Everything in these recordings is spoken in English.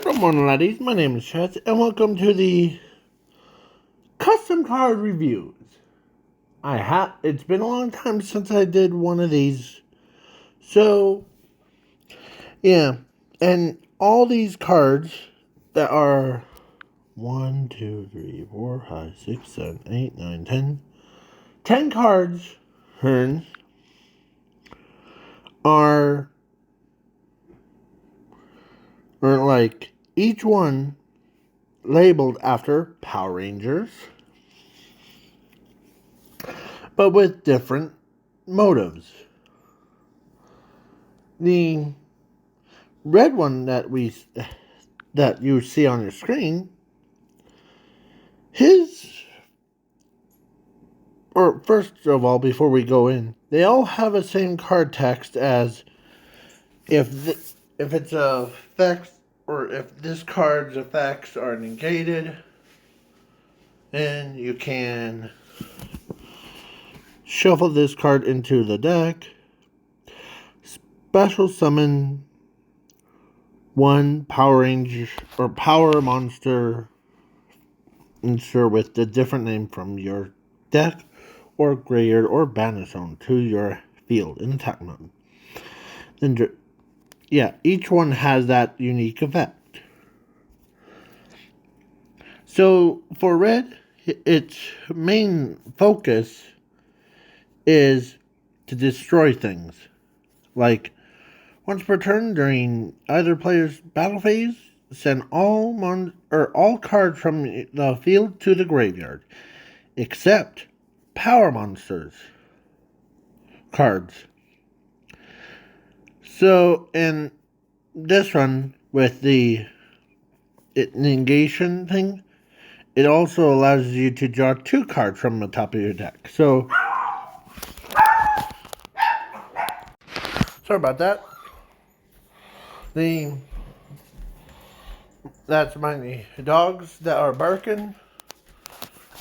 Good morning, laddies. My name is Chad, and welcome to the custom card reviews. It's been a long time since I did one of these. So, yeah. And all these cards that are 1, 2, 3, 4, 5, 6, 7, 8, 9, 10. 10 cards, Hearns, are like each one labeled after Power Rangers, but with different motives. The red one that you see on your screen, first of all, before we go in, they all have the same card text as if it's a effect, or if this card's effects are negated, then you can shuffle this card into the deck, special summon one Power Ranger or Power Monster with the different name from your deck or graveyard or banner zone to your field in attack mode. Then, each one has that unique effect. So for red, its main focus is to destroy things. Like, once per turn during either player's battle phase, send all cards from the field to the graveyard, except Power Monsters cards. So, in this one, with the negation thing, it also allows you to draw 2 cards from the top of your deck. So, sorry about that. That's my dogs that are barking.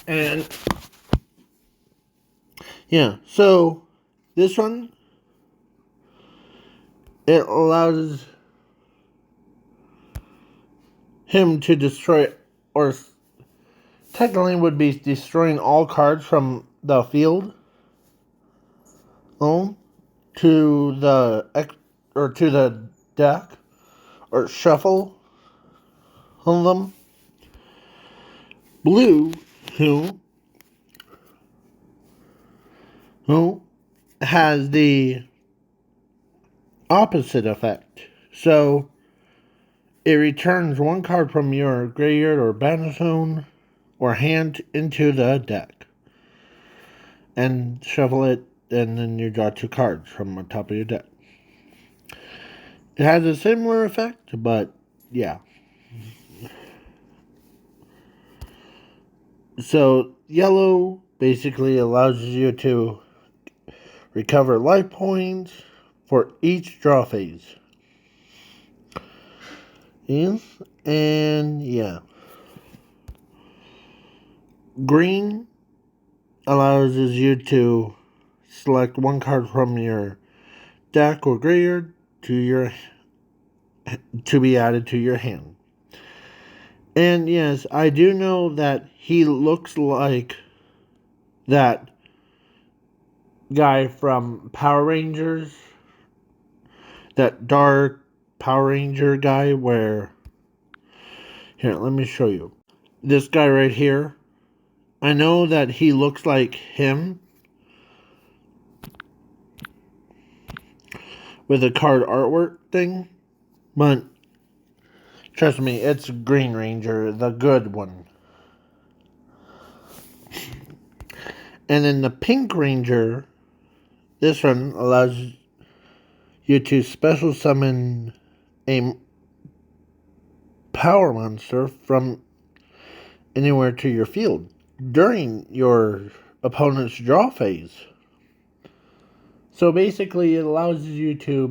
And yeah, so this one, it allows him to destroy, or technically would be destroying all cards from the field to the deck, or shuffle on them. Blue, who has the opposite effect. So it returns 1 card from your graveyard or banner zone or hand into the deck and shuffle it, and then you draw 2 cards from the top of your deck. It has a similar effect, but yeah. So yellow basically allows you to recover life points for each draw phase. And yeah. Green allows you to select 1 card from your deck or graveyard to be added to your hand. And yes, I do know that he looks like that guy from Power Rangers, that dark Power Ranger guy, where, here, let me show you. This guy right here, I know that he looks like him with a card artwork thing, but trust me, it's Green Ranger, the good one. And then the Pink Ranger, this one allows you to special summon a Power Monster from anywhere to your field during your opponent's draw phase. So basically, it allows you to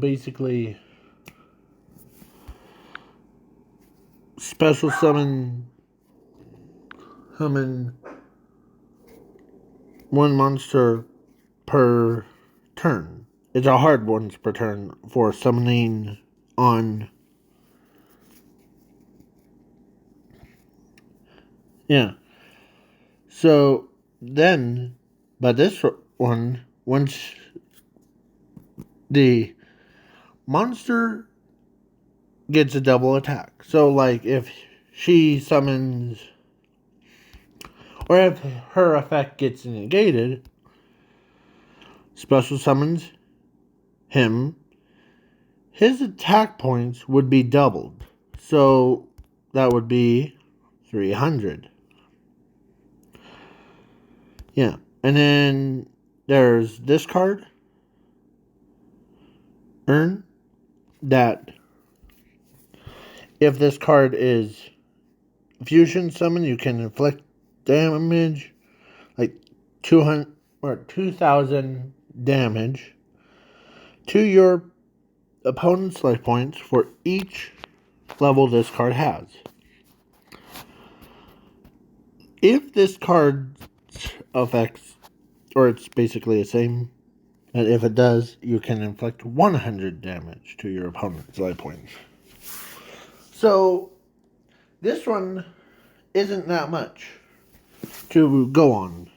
special summon 1 monster per turn. It's a hard ones per turn for summoning on Yeah. So then, but this one, once the monster gets a double attack. So, like, if she summons, or if her effect gets negated, special summons him, his attack points would be doubled. So, that would be 300. Yeah. And then there's this card, Earn, that if this card is fusion summon, you can inflict damage like 200 or 2000 damage to your opponent's life points for each level this card has. If this card affects, or it's basically the same, and if it does, you can inflict 100 damage to your opponent's life points. So, this one isn't that much to go on.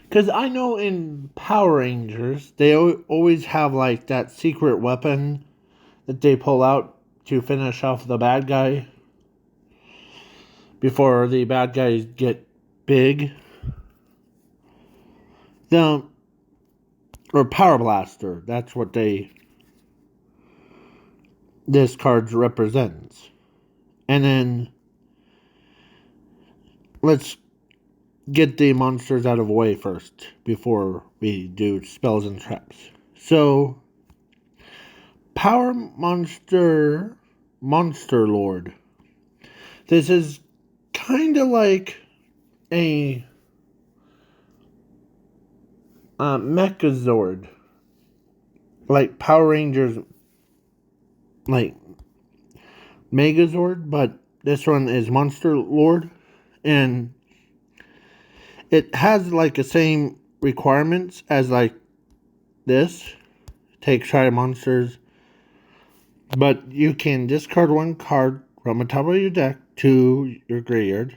Because I know in Power Rangers, they always have like that secret weapon that they pull out to finish off the bad guy before the bad guys get big. Or Power Blaster, that's what this card represents. And then let's get the monsters out of the way first before we do spells and traps. So, Power Monster Lord. This is kind of like a Mechazord, like Power Rangers, like Megazord, but this one is Monster Lord, and it has like the same requirements as like this. Take try monsters, but you can discard one card from the top of your deck to your graveyard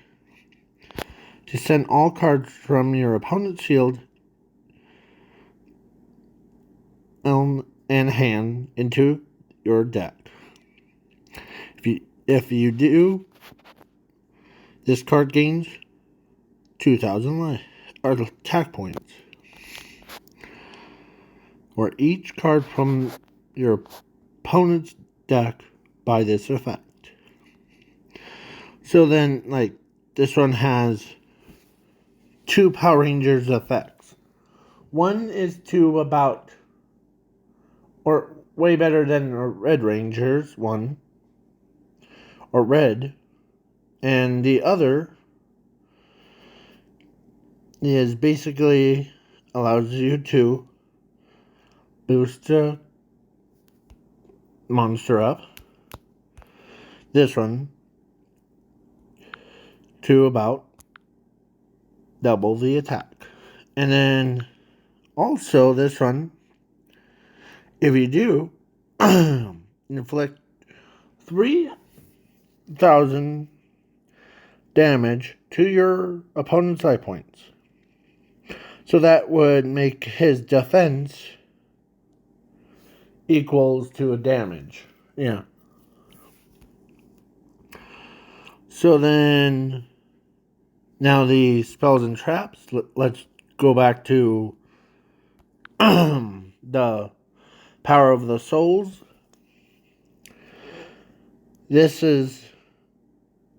to send all cards from your opponent's field and hand into your deck. If you do, this card gains 2,000 life or attack points, or each card from your opponent's deck by this effect. So then, like, this one has two Power Rangers effects. One is to about, or way better than a Red Ranger's one, or Red, and the other is basically allows you to boost the monster up. This one to about double the attack. And then also this one, if you do, inflict 3,000 damage to your opponent's life points. So that would make his defense equals to a damage. Yeah. So then, now the spells and traps. Let's go back to the Power of the Souls. This is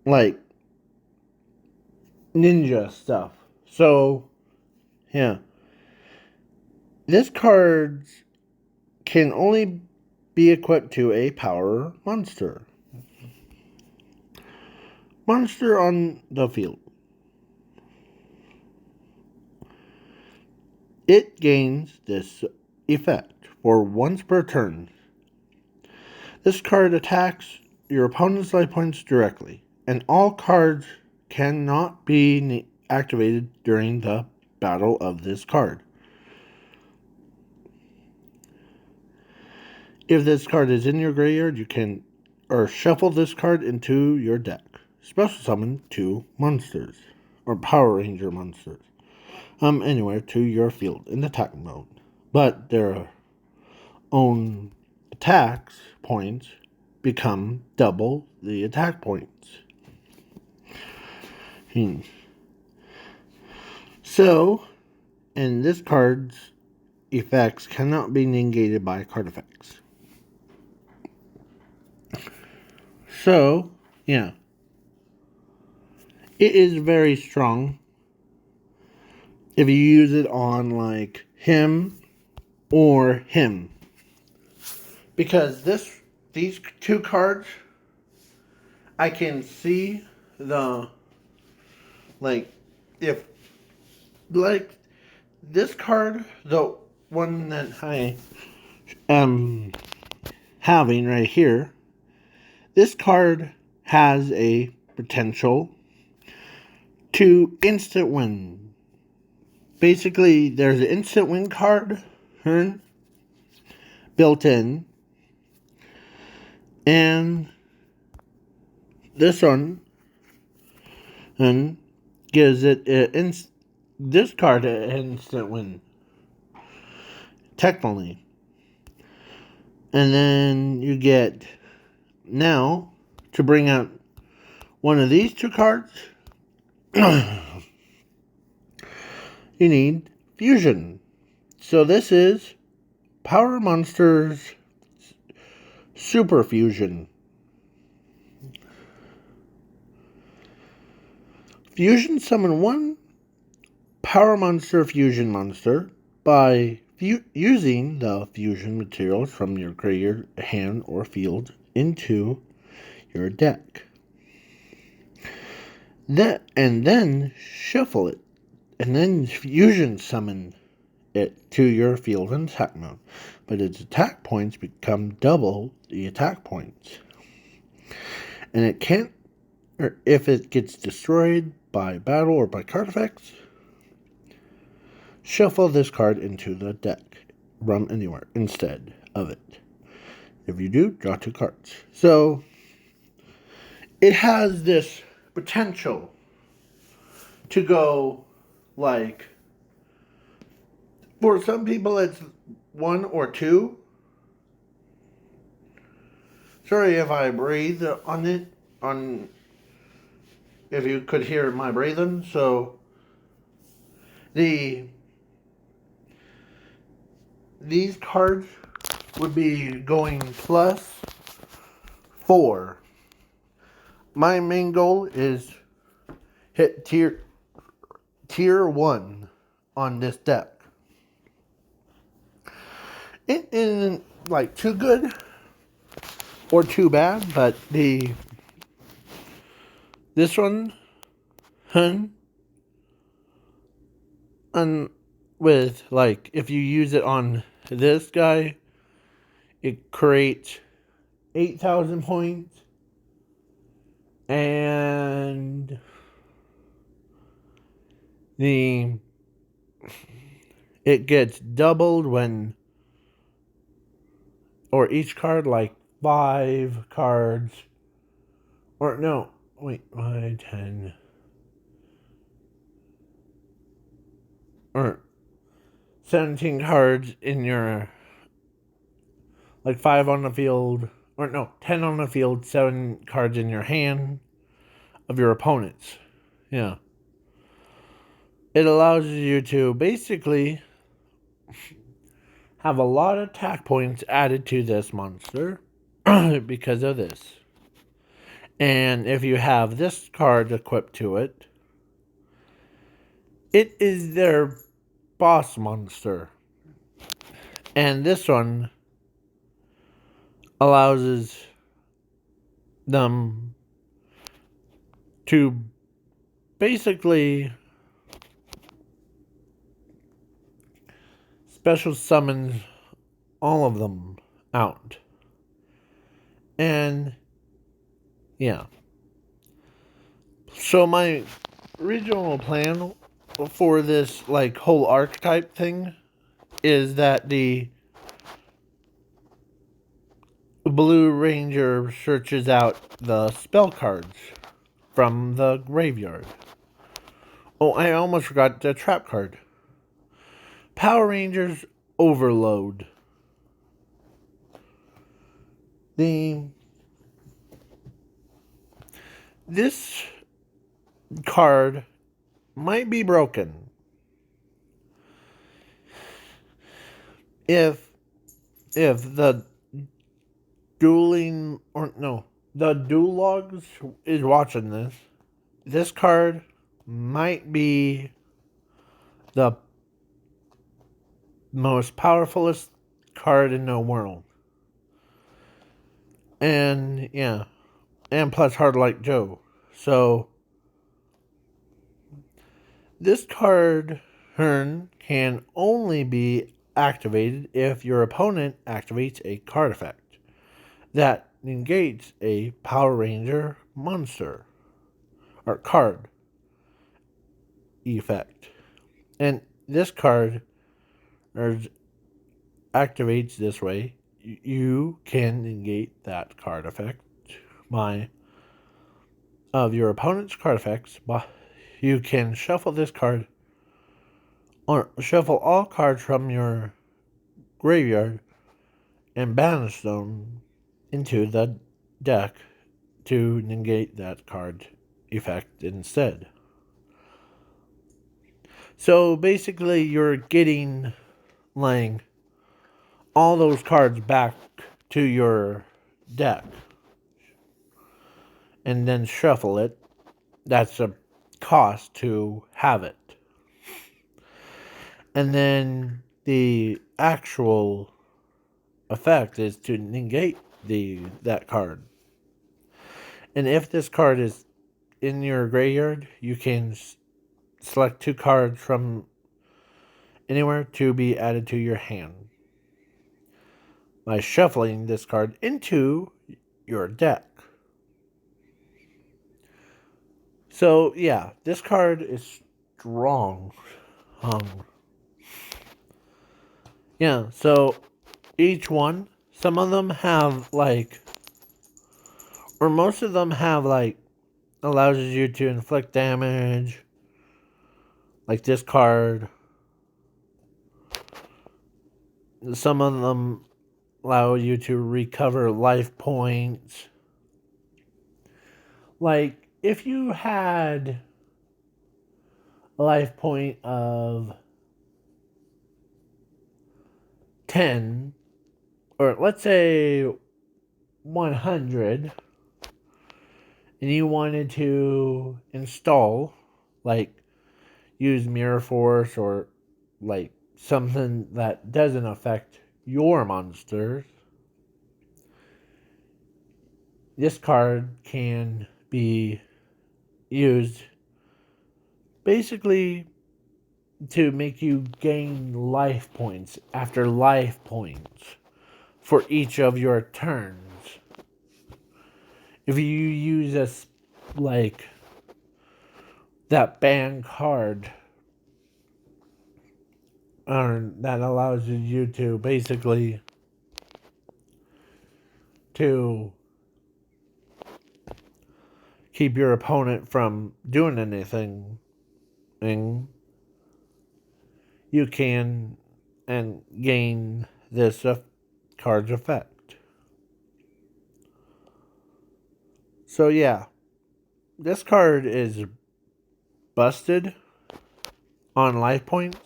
like ninja stuff. So, yeah. This card can only be equipped to a power monster. Monster on the field. It gains this effect for once per turn. This card attacks your opponent's life points directly, and all cards cannot be activated during the battle of this card. If this card is in your graveyard, you can or shuffle this card into your deck. Special summon 2 monsters, or Power Ranger monsters, anywhere to your field in attack mode. But their own attacks points become double the attack points. So, and this card's effects cannot be negated by card effects. So, yeah. It is very strong if you use it on, like, him or him. Because these 2 cards, I can see the, like, if, like, this card, the one that I am having right here, this card has a potential to instant win. Basically, there's an instant win card built in, and this one gives it this card an instant win, technically. And then you get, now, to bring out one of these 2 cards, you need Fusion. So this is Power Monsters Super Fusion. Fusion summon 1 Power Monster Fusion monster by using the fusion materials from your graveyard, hand, or field into your deck. And then shuffle it, and then fusion summon it to your field and attack mode. But its attack points become double the attack points. And it can't, or if it gets destroyed by battle or by card effects, shuffle this card into the deck from anywhere instead of it. If you do, draw 2 cards. So, it has this potential to go, like, for some people it's 1 or 2. Sorry if I breathe on it, if you could hear my breathing. So, these cards would be going +4. My main goal is hit tier 1 on this deck. It isn't, like, too good or too bad, but this one, and with, like, if you use it on this guy, it creates 8,000 points, and it gets doubled when, or each card, like 5 cards, or no, wait, 5, 10, or 17 cards in your, like 5 on the field, or no, 10 on the field, 7 cards in your hand of your opponents. Yeah. It allows you to basically have a lot of attack points added to this monster because of this. And if you have this card equipped to it, it is their boss monster. And this one allows them to basically special summon all of them out. And yeah. So my original plan for this, like, whole archetype thing is that Blue Ranger searches out the spell cards from the graveyard. Oh, I almost forgot the trap card. Power Rangers Overload. This card might be broken if the the dual logs is watching this. This card might be the most powerfulest card in the world. And yeah, and plus Hard Like Joe. So this card turn can only be activated if your opponent activates a card effect that negates a Power Ranger monster or card effect. And this card activates this way. You can negate that card effect by of your opponent's card effects. But you can shuffle this card or shuffle all cards from your graveyard and banish them into the deck to negate that card effect instead. So basically, you're getting like all those cards back to your deck and then shuffle it. That's a cost to have it. And then the actual effect is to negate that card. And if this card is in your graveyard, you can select 2 cards from anywhere to be added to your hand by shuffling this card into your deck. So yeah, this card is strong. Yeah, so each one, some of them have like, or most of them have like, allows you to inflict damage, like this card. Some of them allow you to recover life points. Like, if you had a life point of 10, or let's say 100, and you wanted to install, like, use Mirror Force or, like, something that doesn't affect your monsters, this card can be used basically to make you gain life points after life points for each of your turns. If you use like that ban card, that allows you to basically to keep your opponent from doing anything, and you can and gain this card's effect. So yeah, this card is busted on life points,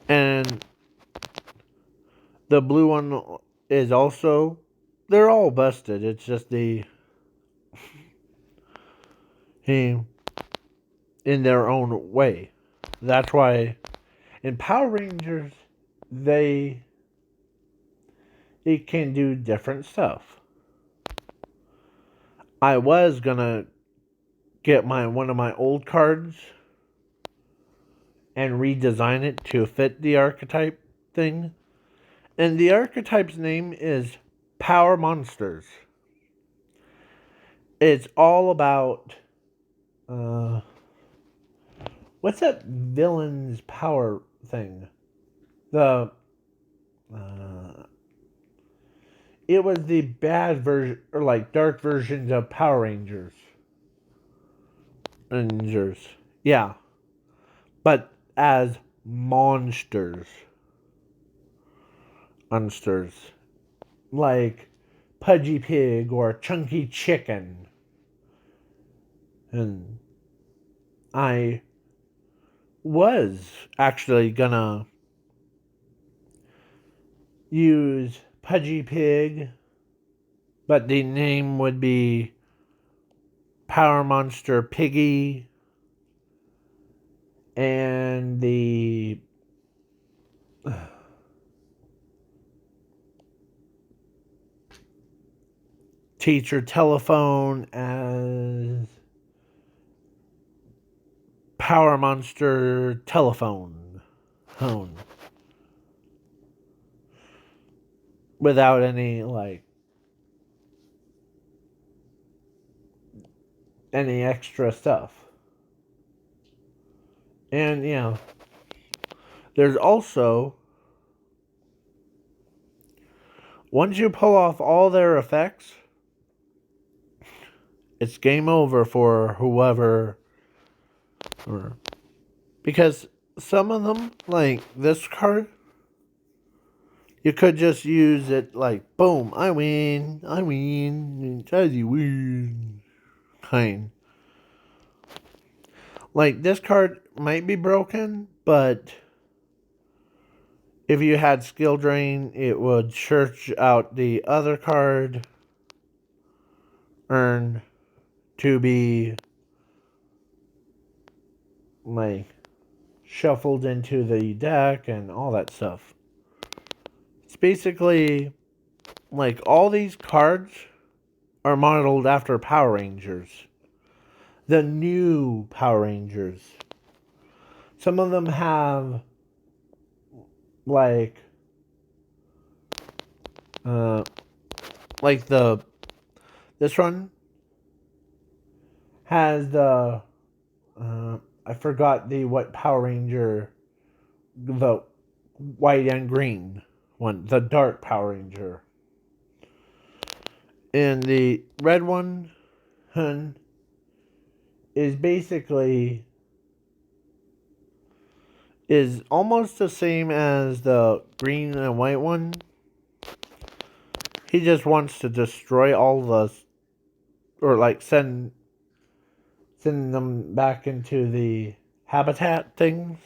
and the blue one is also, they're all busted. It's just in their own way. That's why in Power Rangers they can do different stuff. I was gonna get one of my old cards and redesign it to fit the archetype thing. And the archetype's name is Power Monsters. It's all about what's that villain's power thing? The it was the bad version, or like dark versions of Power Rangers. Rangers. Yeah. But as monsters. Monsters. Like Pudgy Pig or Chunky Chicken. And I was actually gonna use Pudgy Pig, but the name would be Power Monster Piggy, and the teacher telephone as Power Monster Telephone. Phone. Without any, like, any extra stuff. And, there's also, once you pull off all their effects, it's game over for whoever. Because some of them, like this card, you could just use it like, boom, I win, Jazzy win, kind. Like, this card might be broken, but if you had skill drain, it would search out the other card earned to be, like, shuffled into the deck and all that stuff. It's basically, like, all these cards are modeled after Power Rangers. The new Power Rangers. Some of them have, like, this one has the, I forgot what Power Ranger, the white and green one, the dark Power Ranger. And the red one, is basically, is almost the same as the green and white one. He just wants to destroy all the, or like send them back into the habitat things.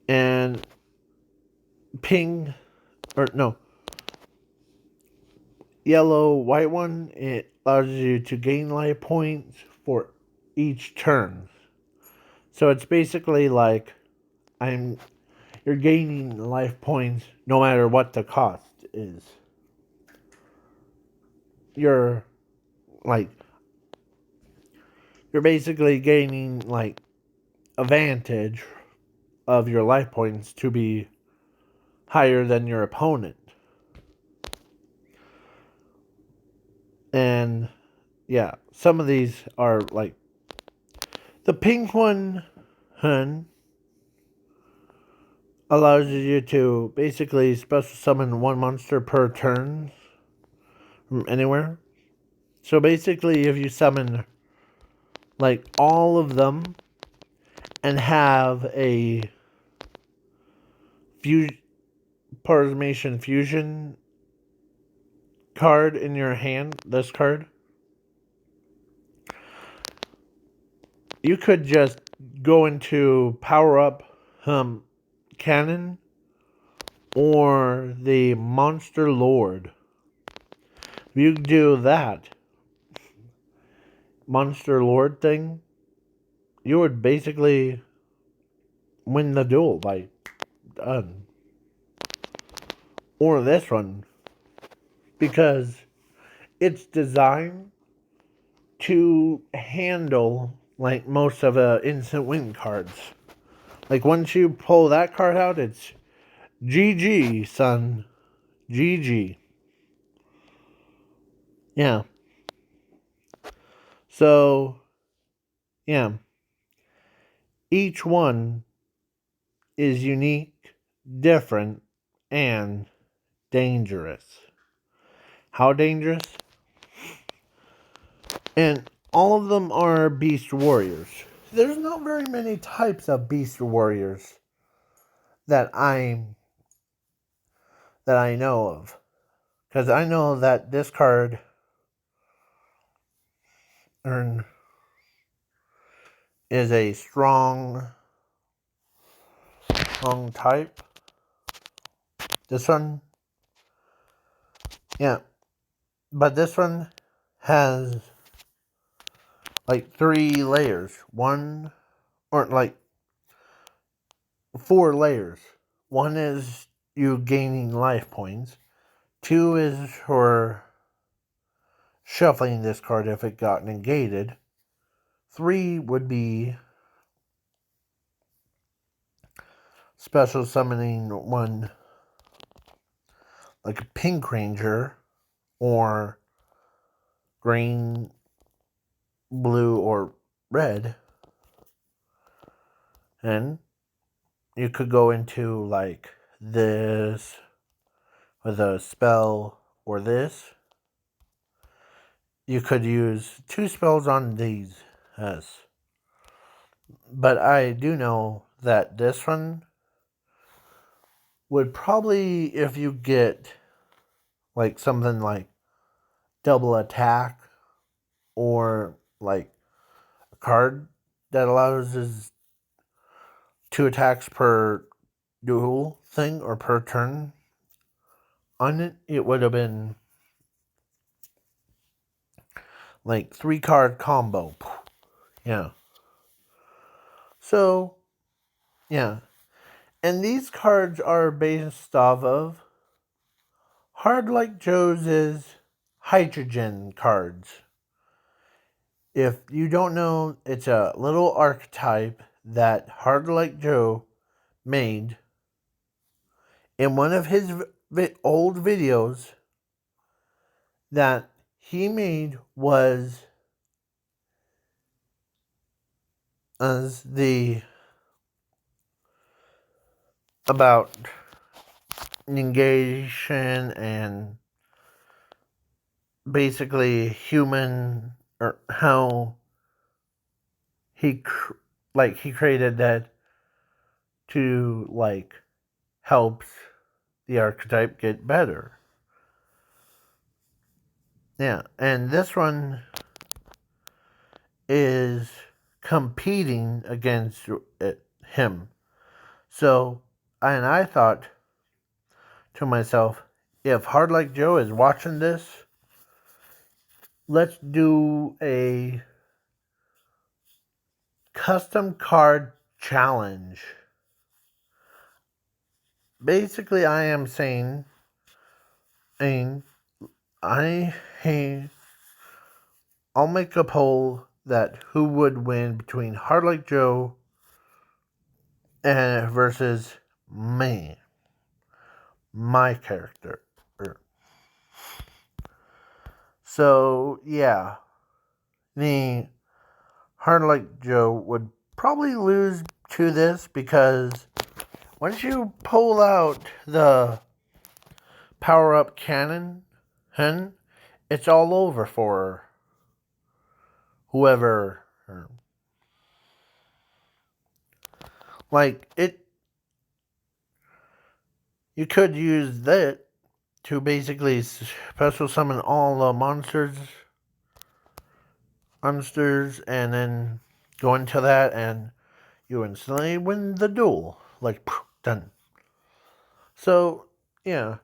And yellow, white one, it allows you to gain life points for each turn. So it's basically like, you're gaining life points no matter what the cost is. You're basically gaining, like, advantage of your life points to be higher than your opponent. And yeah, some of these are like, the pink one, allows you to basically special summon one monster per turn from anywhere. So basically, if you summon, like, all of them and have a Parsmation Fusion card in your hand, this card, you could just go into Power Up Cannon or the Monster Lord. If you do that Monster Lord thing, you would basically win the duel by done. Or this one, because it's designed to handle, like, most of the instant win cards. Like, once you pull that card out, it's GG, son. GG. Yeah. So, yeah. Each one is unique, different, and dangerous. How dangerous? And all of them are beast warriors. There's not very many types of beast warriors that I know of. Because I know that this card is a strong type. This one, yeah. But this one has like 3 layers. One, or like 4 layers. One is you gaining life points. 2 is for shuffling this card if it got negated. 3 would be special summoning one, like a pink ranger, or green, blue, or red. And you could go into like this with a spell, or this. You could use 2 spells on these. Yes. But I do know that this one would probably, if you get like something like double attack, or like a card that allows us 2 attacks per duel thing or per turn on it, it would have been like 3 card combo. Yeah. So, yeah. And these cards are based off of Hard Like Joe's hydrogen cards. If you don't know, it's a little archetype that Hard Like Joe made in one of his old videos that he made was as the about negation and basically human, or how he he created that to like helps the archetype get better. Yeah, and this one is competing against him. So, and I thought to myself, if Hard Like Joe is watching this, let's do a custom card challenge. Basically, I am saying, hey, I'll make a poll that who would win between Hard Like Joe and versus me, my character. So yeah, the Hard Like Joe would probably lose to this, because once you pull out the power up cannon, it's all over for whoever. Like it, you could use that to basically special summon all the monsters, and then go into that, and you instantly win the duel. Like, done. So, yeah.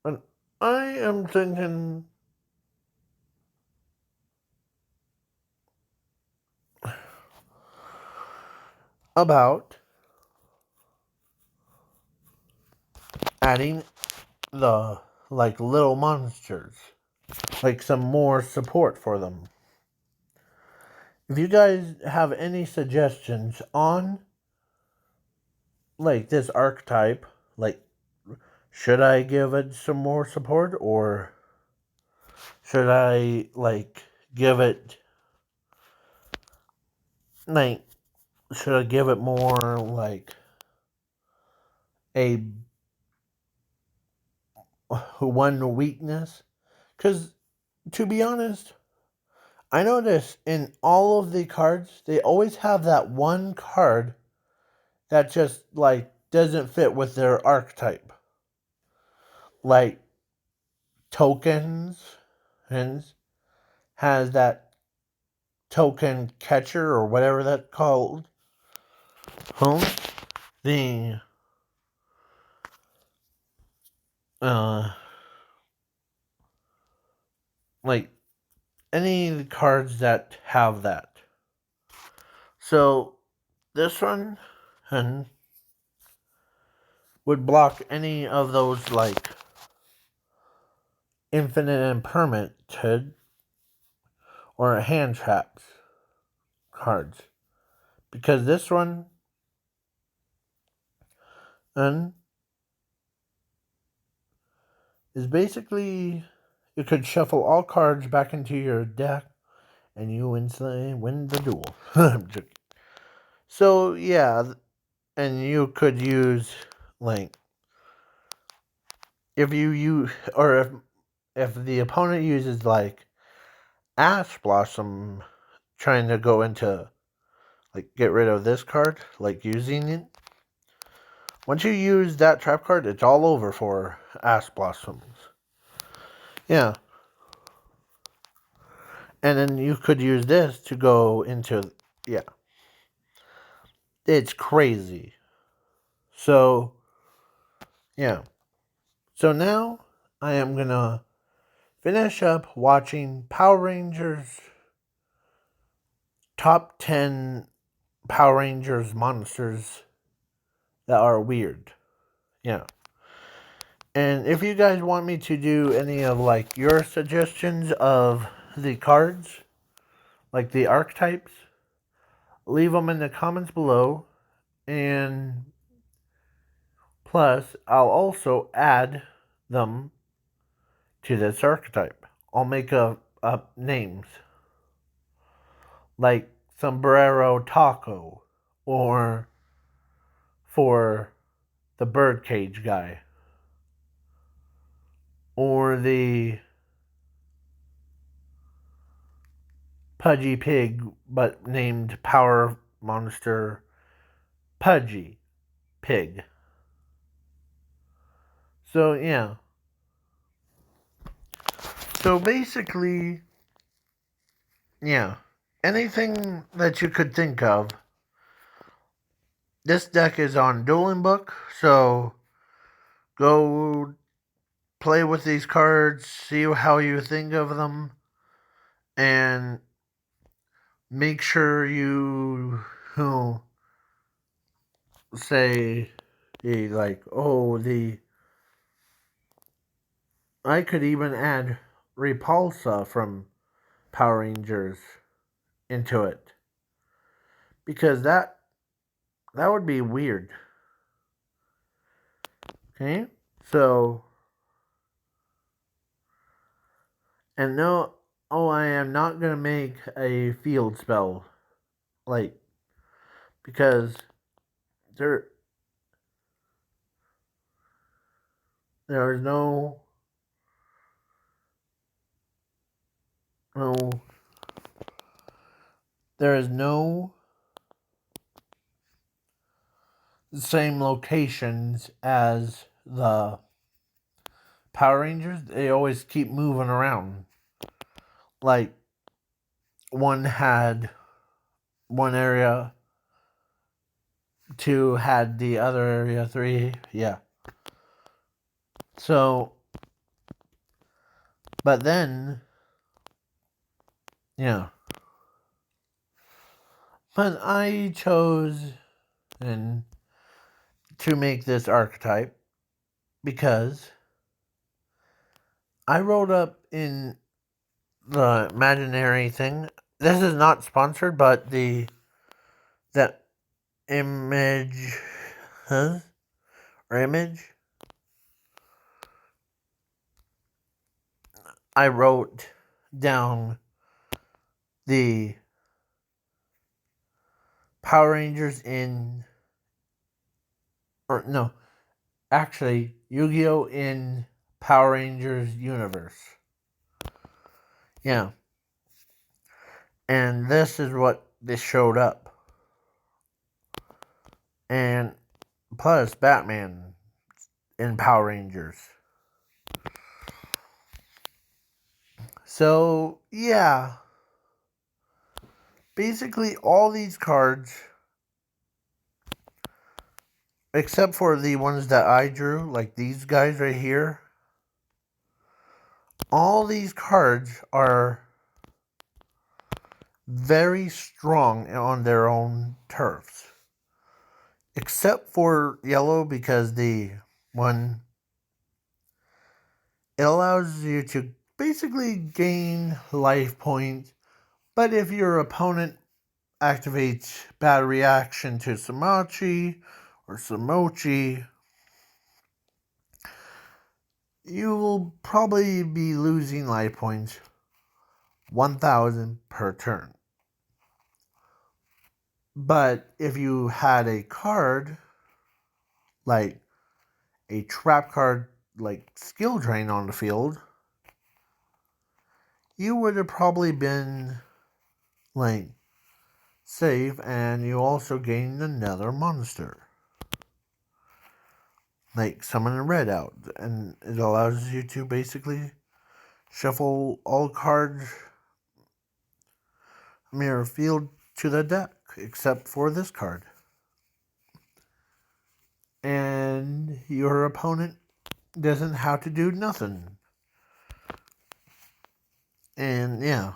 And I am thinking about adding the, like, little monsters. Like, some more support for them. If you guys have any suggestions on, like, this archetype, like, should I give it some more support, or should I, like, give it, like, should I give it more, like, a one weakness. Because, to be honest, I notice in all of the cards, they always have that one card that just, like, doesn't fit with their archetype. Like, tokens and has that token catcher or whatever that's called. Huh? The uh like any cards that have that. So this one would block any of those like infinite and permanent or hand traps cards. Because this one is basically you could shuffle all cards back into your deck and you instantly win the duel. So yeah, and you could use like if you use or if the opponent uses like Ash Blossom trying to go into like get rid of this card, like using it. Once you use that trap card, it's all over for Ash Blossoms. Yeah. And then you could use this to go into yeah. It's crazy. So yeah. So now I am gonna finish up watching Power Rangers top 10 Power Rangers monsters that are weird. Yeah. And if you guys want me to do any of like your suggestions of the cards, like the archetypes, leave them in the comments below. And plus, I'll also add them to this archetype. I'll make up names like Sombrero Taco or for the birdcage guy or the Pudgy Pig but named Power Monster Pudgy Pig. So yeah. So basically, yeah. Anything that you could think of. This deck is on Dueling Book, so go play with these cards, see how you think of them, and make sure you say like, oh, the I could even add Repulsa from Power Rangers into it because that would be weird. Okay, so and no, oh, I am not gonna make a field spell like because there there is no there is no same locations as the Power Rangers. They always keep moving around. Like one had one area, two had the other area, three, yeah. So, but then, yeah. But I chose and to make this archetype because I wrote up in the imaginary thing. This is not sponsored, but that image, huh? Or image. I wrote down the Power Rangers in, or no, actually Yu-Gi-Oh in Power Rangers universe. Yeah. And this is what this showed up. And plus Batman in Power Rangers. So, yeah. Basically, all these cards, except for the ones that I drew, like these guys right here, all these cards are very strong on their own turfs. Except for yellow, because the one, it allows you to basically gain life points, but if your opponent activates bad reaction to Samachi or Samochi, you will probably be losing life points 1,000 per turn. But if you had a card, like a trap card like Skill Drain on the field, you would have probably been like safe, and you also gained another monster. Like summon a red out, and it allows you to basically shuffle all cards from your field to the deck, except for this card. And your opponent doesn't have to do nothing. And yeah,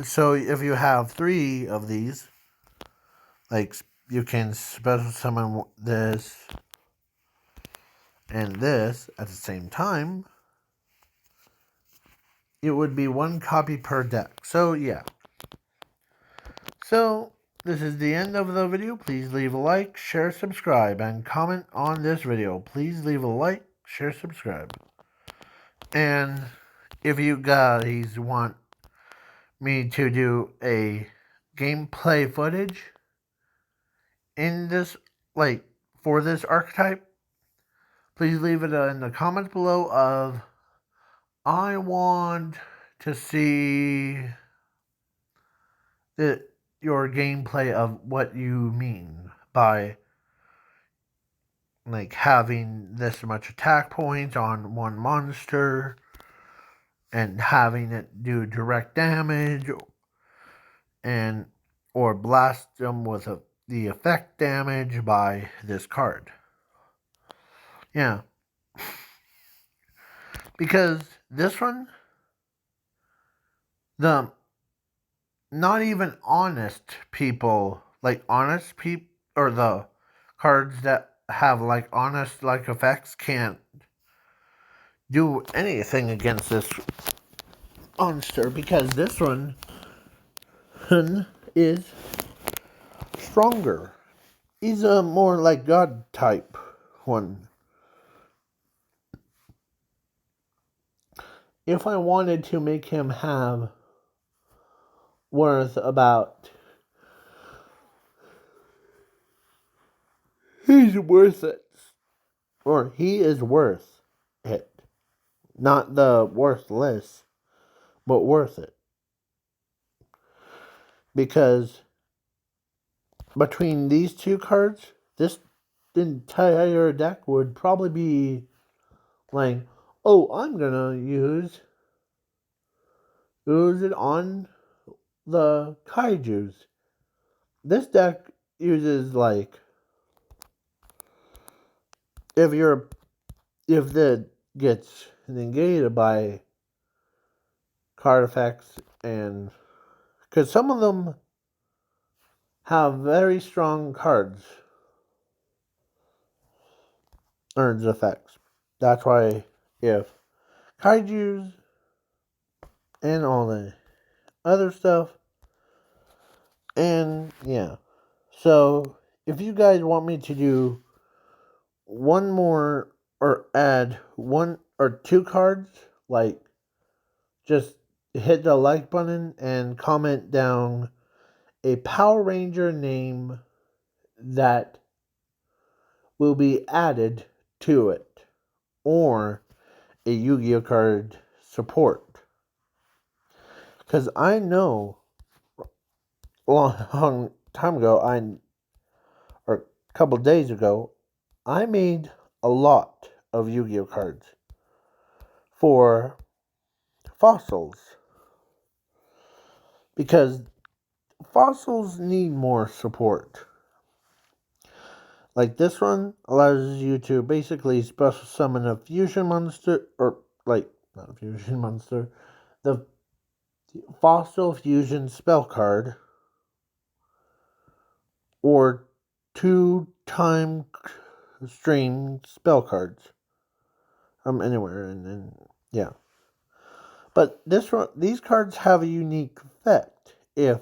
so if you have 3 of these, like you can special summon this and this at the same time, it would be 1 copy per deck. So yeah. So this is the end of the video. Please leave a like, share, subscribe, and comment on this video. Please leave a like, share, subscribe. And if you guys want me to do a gameplay footage in this, like, for this archetype, please leave it in the comments below of, I want to see your gameplay of what you mean by like having this much attack points on one monster and having it do direct damage, and or blast them with the effect damage by this card. Yeah. Because this one, the not even honest people, like honest people, or the cards that have like honest like effects can't do anything against this monster, because this one is stronger. He's a more like God type one. If I wanted to make him have worth about, he's worth it, or he is worth it, not the worthless, but worth it, because between these 2 cards, this entire deck would probably be like, oh, I'm gonna use it on the kaijus. This deck uses like, if the gets negated by card effects, and because some of them have very strong cards earns effects. That's why if kaijus and all the other stuff, and yeah. So if you guys want me to do one more or add 1 or 2 cards, like, just hit the like button and comment down a Power Ranger name that will be added to it, or a Yu-Gi-Oh card support. Because I know a long time ago, or a couple days ago, I made a lot of Yu-Gi-Oh cards for fossils. Because fossils need more support. Like this one allows you to basically special summon a fusion monster, or like, not a fusion monster, the fossil fusion spell card, or 2-time stream spell cards from anywhere, and then yeah. But these cards have a unique effect. If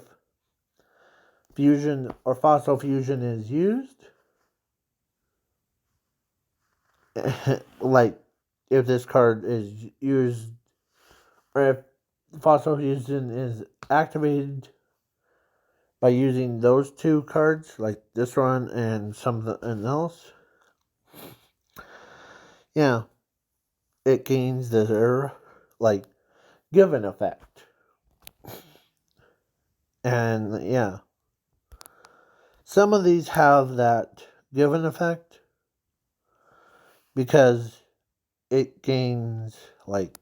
fusion or fossil fusion is used, like if this card is used, or if fossil fusion is activated by using those two cards, like this one and something else, yeah, it gains their like given effect. And yeah, some of these have that given effect because it gains like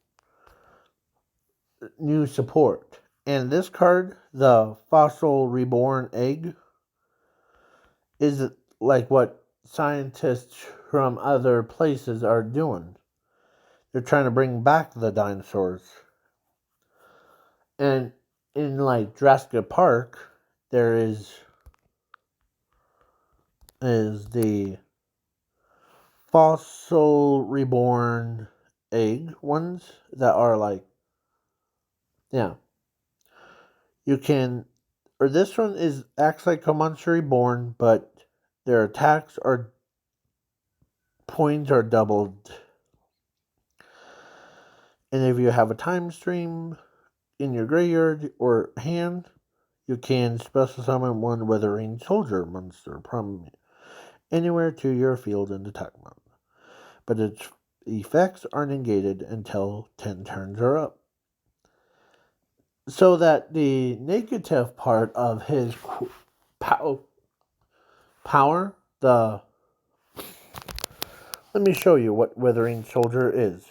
new support. And this card, the Fossil Reborn Egg, is like what scientists from other places are doing. They're trying to bring back the dinosaurs. And in like Jurassic Park, there is the Fossil Reborn Egg ones that are like, yeah, you can, or this one acts like a monster reborn, but their attacks are points are doubled. And if you have a time stream in your graveyard or hand, you can special summon one Withering Soldier monster from anywhere to your field and attack mode. But its effects aren't negated until 10 turns are up. So that the negative part of his power, let me show you what Withering Soldier is.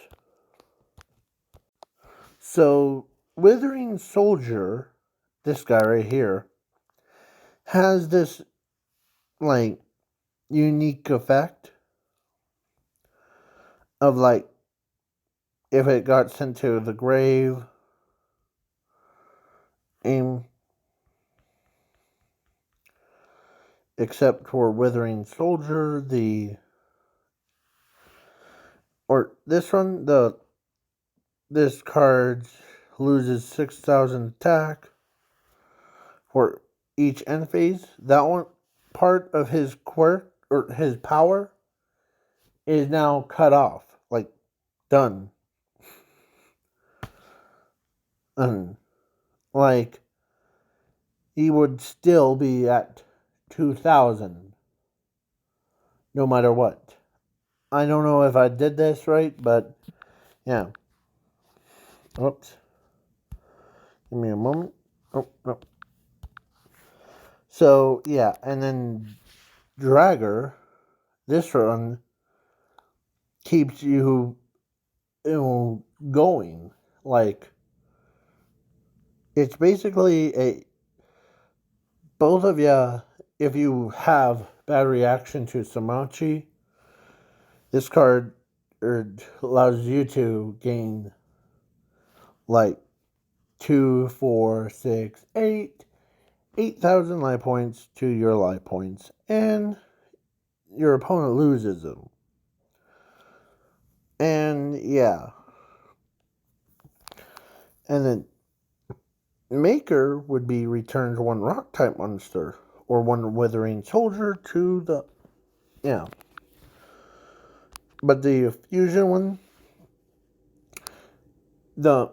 So, Withering Soldier, this guy right here, has this, like, unique effect of, like, if it got sent to the grave, except for Withering Soldier, this one, this card loses 6,000 attack for each end phase. That one, part of his quirk, or his power, is now cut off, like, done. And, like, he would still be at 2,000, no matter what. I don't know if I did this right, but, yeah. Oops. Give me a moment. Oh, no. So, yeah, and then Dragger, this one, keeps you going. Like, it's basically both of you, if you have bad reaction to Samachi, this card allows you to gain like 2, 4, 6, 8,000 life points to your life points, and your opponent loses them. And yeah. And then Maker would be returns one rock type monster or one Withering Soldier to the, yeah. But the fusion one, the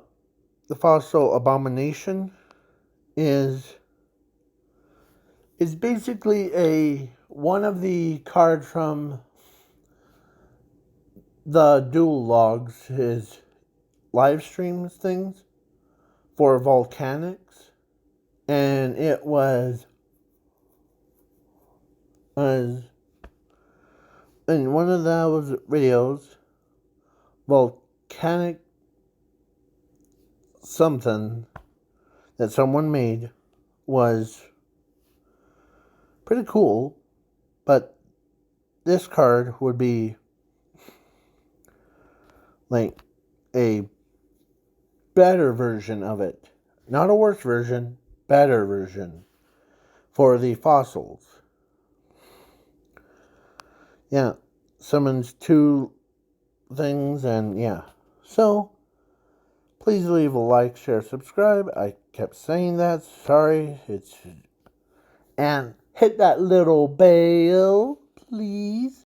Fossil Abomination is basically one of the cards from the dual logs, his live streams things for volcanics, and it was in one of those videos, volcanic something that someone made was pretty cool, but this card would be like a better version of it. Not a worse version, better version for the fossils. Yeah, summons 2 things, and yeah. So, please leave a like, share, subscribe. I kept saying that. Sorry. And hit that little bell, please.